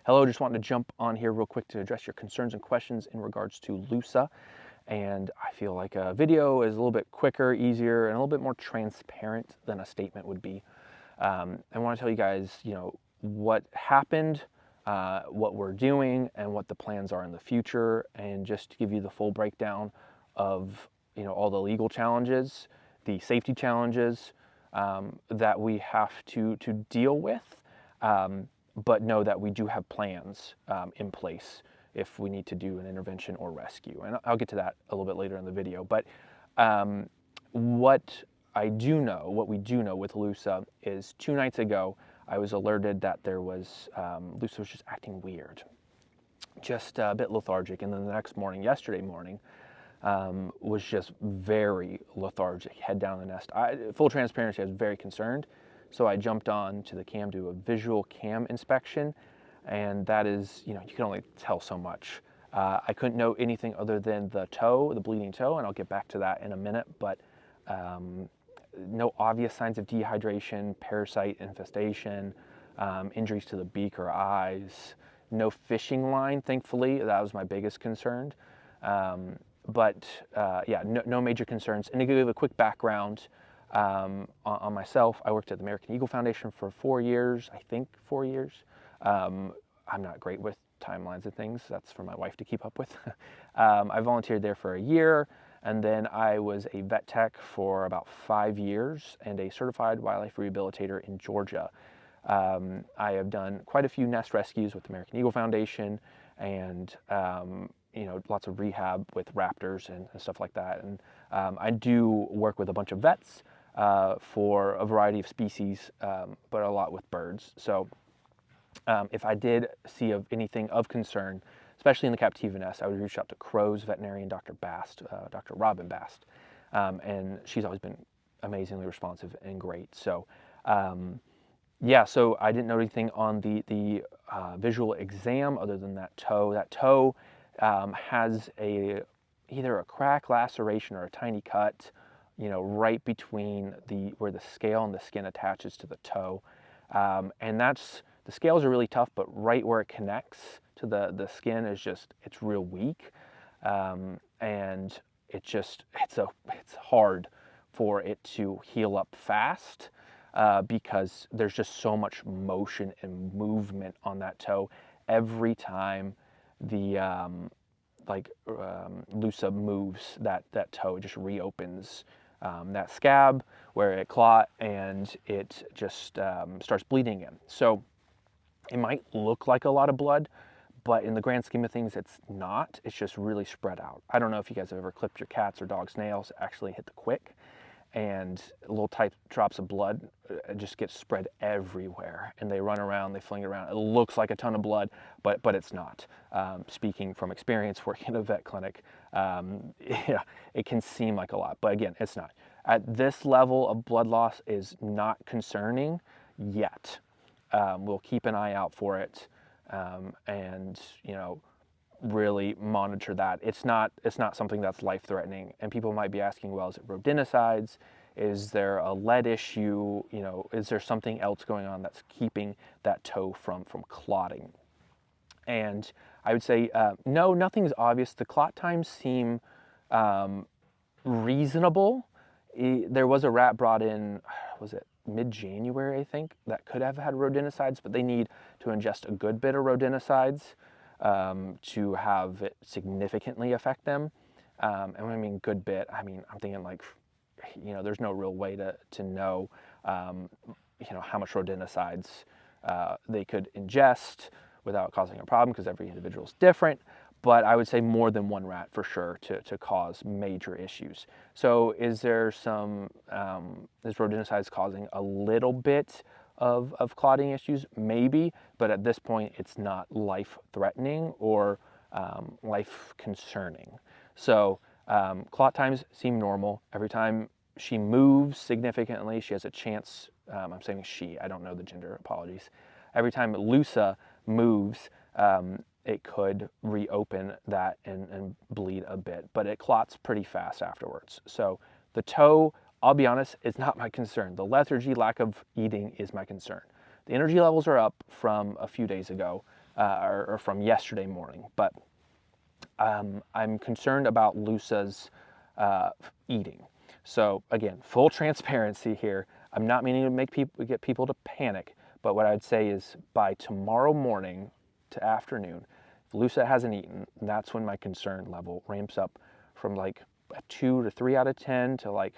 Hello, just wanted to jump on here real quick to address your concerns and questions in regards to Lusa. And I feel like a video is a little bit quicker, easier, and a little bit more transparent than a statement would be. I want to tell you guys, what happened, what we're doing, and what the plans are in the future, and just to give you the full breakdown of, all the legal challenges, the safety challenges that we have to deal with. But know that we do have plans in place if we need to do an intervention or rescue. And I'll get to that a little bit later in the video. But um, what we do know with Lusa is 2 nights ago, I was alerted that there was, Lusa was just acting weird, just a bit lethargic. And then the next morning, yesterday morning, was just very lethargic, head down in the nest. Full transparency, I was very concerned. So I jumped on to the cam to do a visual cam inspection, and that is, you can only tell so much. I couldn't know anything other than the toe, the bleeding toe, and I'll get back to that in a minute, but no obvious signs of dehydration, parasite infestation, injuries to the beak or eyes, no fishing line, thankfully. That was my biggest concern. Yeah, no major concerns. And to give a quick background on myself, I worked at the American Eagle Foundation for 4 years, I think 4 years. I'm not great with timelines and things. That's for my wife to keep up with. I volunteered there for a year, and then I was a vet tech for about 5 years and a certified wildlife rehabilitator in Georgia. I have done quite a few nest rescues with the American Eagle Foundation, and lots of rehab with raptors and stuff like that. And I do work with a bunch of vets for a variety of species, but a lot with birds. So if I did see of anything of concern, especially in the Captiva nest, I would reach out to Crow's veterinarian, Dr. Bast, Dr. Robin Bast, and she's always been amazingly responsive and great. So yeah, so I didn't know anything on the visual exam other than that toe. That toe has either a crack, laceration, or a tiny cut, right between where the scale and the skin attaches to the toe. And the scales are really tough, but right where it connects to the skin it's real weak. And it's hard for it to heal up fast. Because there's just so much motion and movement on that toe every time the Lusa moves that toe. It just reopens that scab where it clot, and it just starts bleeding in. So it might look like a lot of blood, but in the grand scheme of things, it's not. It's just really spread out. I don't know if you guys have ever clipped your cat's or dog's nails, actually hit the quick, and little tight drops of blood just get spread everywhere, and they run around, they fling it around. It looks like a ton of blood, but it's not. Speaking from experience working in a vet clinic, yeah, it can seem like a lot, but again, it's not. At this level of blood loss is not concerning yet. We'll keep an eye out for it, and really monitor that. It's not something that's life-threatening. And people might be asking, well, is it rodenticides? Is there a lead issue? Is there something else going on that's keeping that toe from clotting? And I would say, no, nothing's obvious. The clot times seem reasonable. There was a rat brought in, was it mid-January, I think, that could have had rodenticides, but they need to ingest a good bit of rodenticides to have it significantly affect them. And when I mean good bit, I'm thinking like, there's no real way to know, how much rodenticides they could ingest without causing a problem, because every individual is different. But I would say more than one rat for sure to cause major issues. So is there is rodenticides causing a little bit of clotting issues? Maybe, but at this point it's not life-threatening or life-concerning. So clot times seem normal. Every time she moves significantly, she has a chance, I'm saying she, I don't know the gender, apologies. Every time Lusa moves, it could reopen that and bleed a bit, but it clots pretty fast afterwards. So the toe, I'll be honest, is not my concern. The lethargy, lack of eating is my concern. The energy levels are up from a few days ago. or from yesterday morning. But I'm concerned about Lusa's eating. So again, full transparency here. I'm not meaning to get people to panic, but what I'd say is by tomorrow morning to afternoon, if Lusa hasn't eaten, that's when my concern level ramps up from like a 2 to 3 out of 10 to like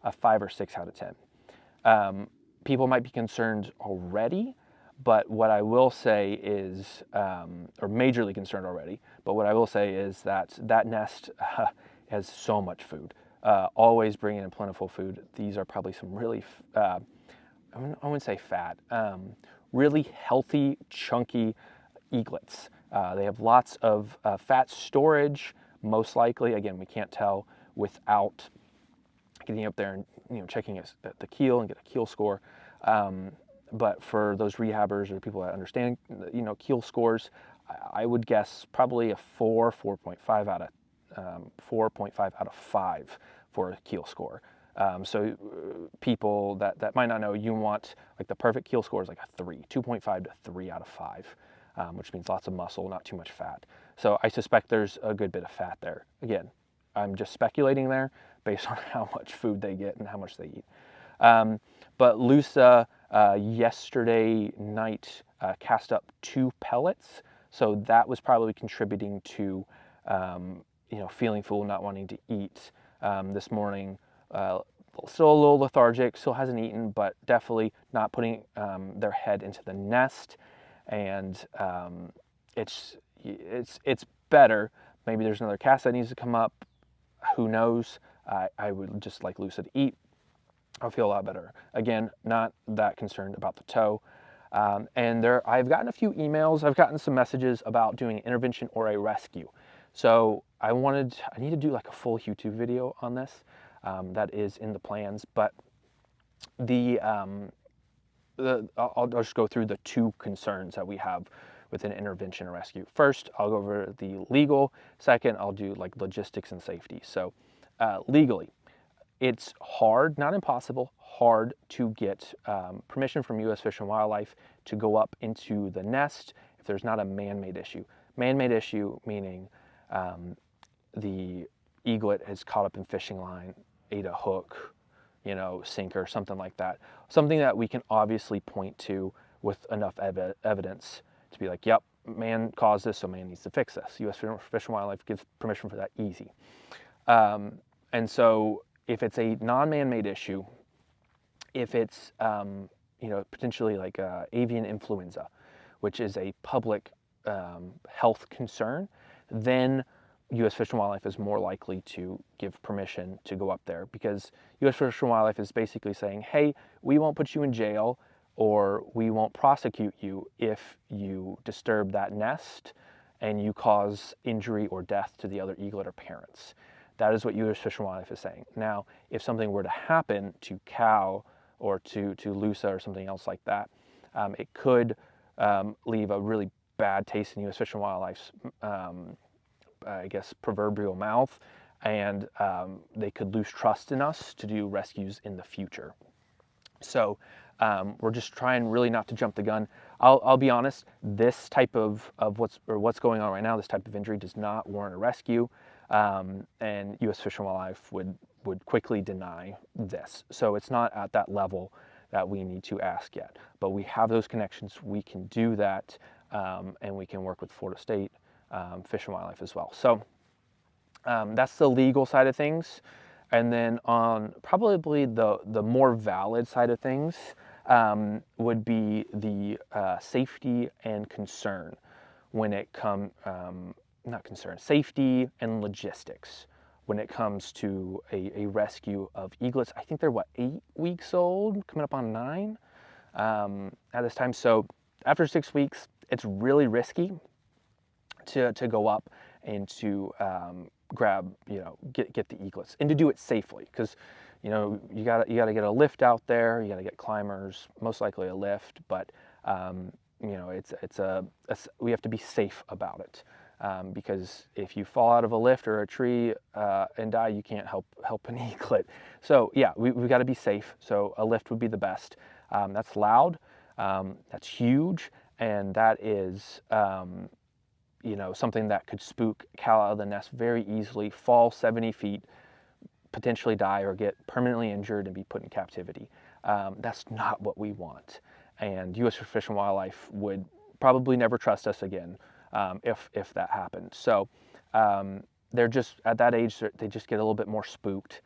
a 5 or 6 out of 10. People might be concerned already, but what I will say is, or majorly concerned already, but what I will say is that that nest has so much food. Always bringing in plentiful food. These are probably some really, I wouldn't say fat, really healthy, chunky eaglets. They have lots of fat storage, most likely. Again, we can't tell without getting up there and checking the keel and get a keel score. But for those rehabbers or people that understand keel scores, I would guess probably a 4.5 out of 4.5 out of 5 for a keel score. So people that might not know, you want like the perfect keel score is like a 3, 2.5 to 3 out of 5, which means lots of muscle, not too much fat. So I suspect there's a good bit of fat there. Again, I'm just speculating there based on how much food they get and how much they eat. But Lusa yesterday night cast up 2 pellets, so that was probably contributing to feeling full, not wanting to eat. This morning, still a little lethargic, still hasn't eaten, but definitely not putting their head into the nest, and it's better. Maybe there's another cast that needs to come up. Who knows? I would just like Lusa to eat. I'll feel a lot better. Again, not that concerned about the toe. And I've gotten a few emails, I've gotten some messages about doing an intervention or a rescue. So I need to do like a full YouTube video on this. That is in the plans, but I'll just go through the 2 concerns that we have with an intervention or rescue. First, I'll go over the legal. Second, I'll do like logistics and safety. So legally, it's hard, not impossible, hard to get permission from U.S. Fish and Wildlife to go up into the nest if there's not a man-made issue. Man-made issue meaning the eaglet is caught up in fishing line, ate a hook, sinker, something like that. Something that we can obviously point to with enough evidence to be like, yep, man caused this, so man needs to fix this. U.S. Fish and Wildlife gives permission for that easy. And so if it's a non-man-made issue, if it's potentially like avian influenza, which is a public health concern, then U.S. Fish and Wildlife is more likely to give permission to go up there, because U.S. Fish and Wildlife is basically saying, hey, we won't put you in jail or we won't prosecute you if you disturb that nest and you cause injury or death to the other eaglet or parents. That is what U.S. Fish and Wildlife is saying. Now, if something were to happen to cow or to Lusa or something else like that, it could leave a really bad taste in U.S. Fish and Wildlife's, I guess, proverbial mouth, and they could lose trust in us to do rescues in the future. So we're just trying really not to jump the gun. I'll be honest, this type of what's going on right now, this type of injury does not warrant a rescue, and U.S. Fish and Wildlife would quickly deny this. So it's not at that level that we need to ask yet. But we have those connections, we can do that, and we can work with Florida State Fish and Wildlife as well. So that's the legal side of things. And then on probably the more valid side of things would be the safety and concern when it comes, not concern, safety and logistics when it comes to a rescue of eaglets. I think they're 8 weeks old, coming up on 9 at this time. So after 6 weeks, it's really risky to go up and to grab, get the eaglets, and to do it safely, because you gotta get a lift out there, you gotta get climbers, most likely a lift, but we have to be safe about it, because if you fall out of a lift or a tree and die, you can't help an eaglet. So yeah, we've got to be safe. So a lift would be the best. That's loud, that's huge, and that is something that could spook Cal out of the nest very easily, fall 70 feet, potentially die or get permanently injured and be put in captivity. That's not what we want. And U.S. Fish and Wildlife would probably never trust us again if that happened. So they're just, at that age, they just get a little bit more spooked.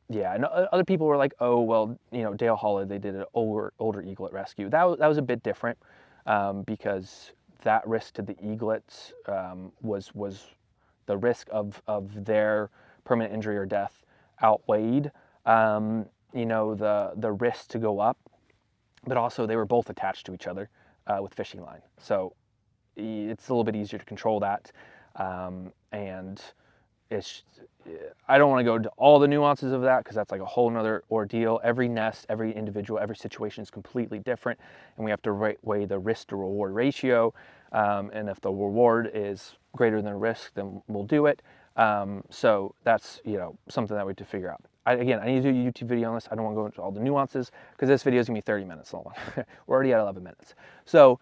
Yeah, and other people were like, oh, well, Dale Hollow, they did an older eaglet rescue. That was a bit different because that risk to the eaglets was the risk of their permanent injury or death outweighed the risk to go up, but also they were both attached to each other with fishing line, so it's a little bit easier to control that, and it's, I don't want to go into all the nuances of that because that's like a whole nother ordeal. Every nest, every individual, every situation is completely different, and we have to weigh the risk to reward ratio, and if the reward is greater than the risk, then we'll do it. So that's something that we have to figure out. Again, I need to do a YouTube video on this. I don't want to go into all the nuances because this video is gonna be 30 minutes long. We're already at 11 minutes. So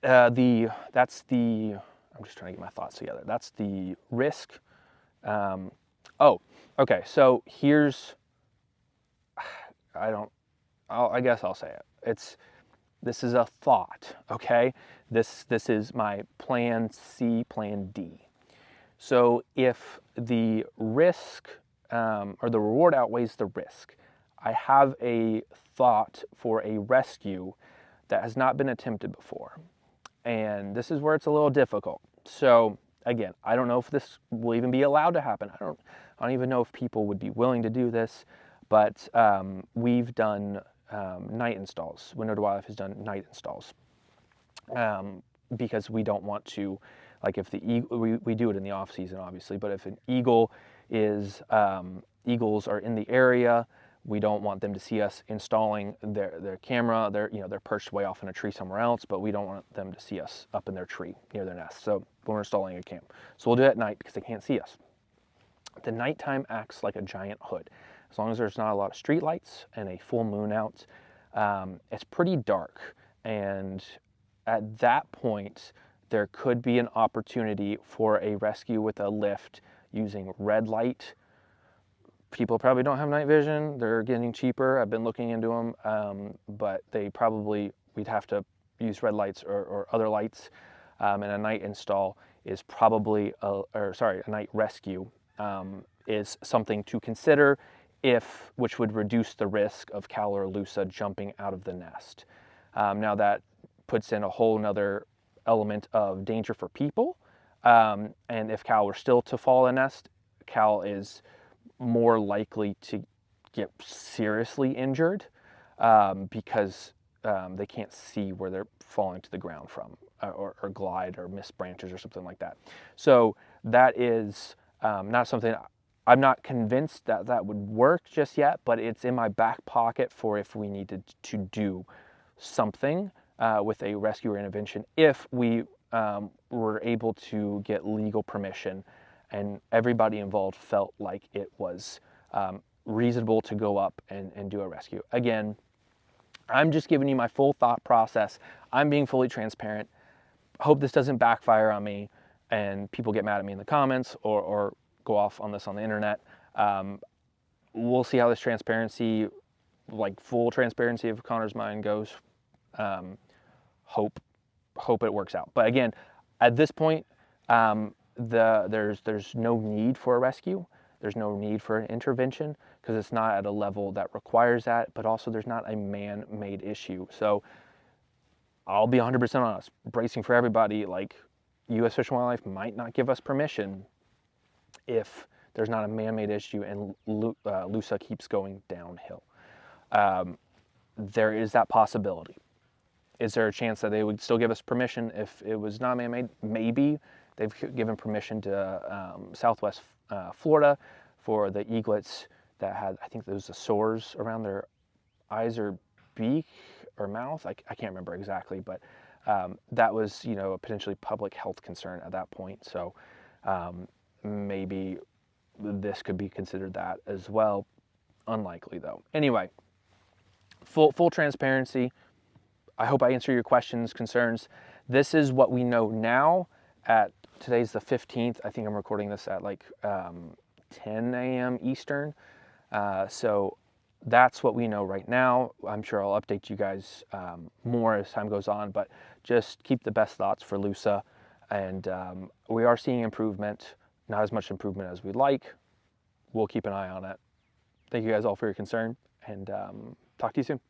that's the, I'm just trying to get my thoughts together. That's the risk. Oh, okay. So here's, I guess I'll say it. This is a thought, okay? This is my plan C, plan D. So if the risk or the reward outweighs the risk, I have a thought for a rescue that has not been attempted before. And this is where it's a little difficult. So again, I don't know if this will even be allowed to happen. I don't even know if people would be willing to do this, but we've done night installs. Window Wildlife has done night installs because we don't want to, like if the eagle, we do it in the off season obviously, but if an eagle is, eagles are in the area, we don't want them to see us installing their camera. They're perched way off in a tree somewhere else, but we don't want them to see us up in their tree near their nest. So when we're installing a cam, so we'll do it at night because they can't see us. The nighttime acts like a giant hood. As long as there's not a lot of street lights and a full moon out, it's pretty dark. And at that point, there could be an opportunity for a rescue with a lift using red light. People probably don't have night vision. They're getting cheaper. I've been looking into them, but we'd have to use red lights or other lights. And a night install is probably, a night rescue is something to consider which would reduce the risk of Cal or Lusa jumping out of the nest. Now that puts in a whole nother element of danger for people. And if Cal were still to fall in a nest, Cal is more likely to get seriously injured because they can't see where they're falling to the ground from or glide or miss branches or something like that. So that is not something, I'm not convinced that would work just yet, but it's in my back pocket for if we needed to do something with a rescue or intervention if we were able to get legal permission and everybody involved felt like it was reasonable to go up and do a rescue. Again, I'm just giving you my full thought process. I'm being fully transparent. I hope this doesn't backfire on me and people get mad at me in the comments or go off on this on the internet. We'll see how this transparency, like full transparency of Connor's mind goes. Hope it works out. But again, at this point, there's no need for a rescue. There's no need for an intervention because it's not at a level that requires that, but also there's not a man-made issue. So I'll be 100% honest, bracing for everybody, like U.S. Fish and Wildlife might not give us permission if there's not a man-made issue and Lusa keeps going downhill. There is that possibility. Is there a chance that they would still give us permission if it was not man-made? Maybe. They've given permission to Southwest Florida for the eaglets that had, I think there was the sores around their eyes or beak or mouth. I can't remember exactly, but that was, a potentially public health concern at that point. So maybe this could be considered that as well. Unlikely though. Anyway, full transparency. I hope I answer your questions, concerns. This is what we know now. Today's the 15th. I think I'm recording this at like 10 a.m. Eastern. So that's what we know right now. I'm sure I'll update you guys more as time goes on, but just keep the best thoughts for Lusa. And we are seeing improvement, not as much improvement as we'd like. We'll keep an eye on it. Thank you guys all for your concern, and talk to you soon.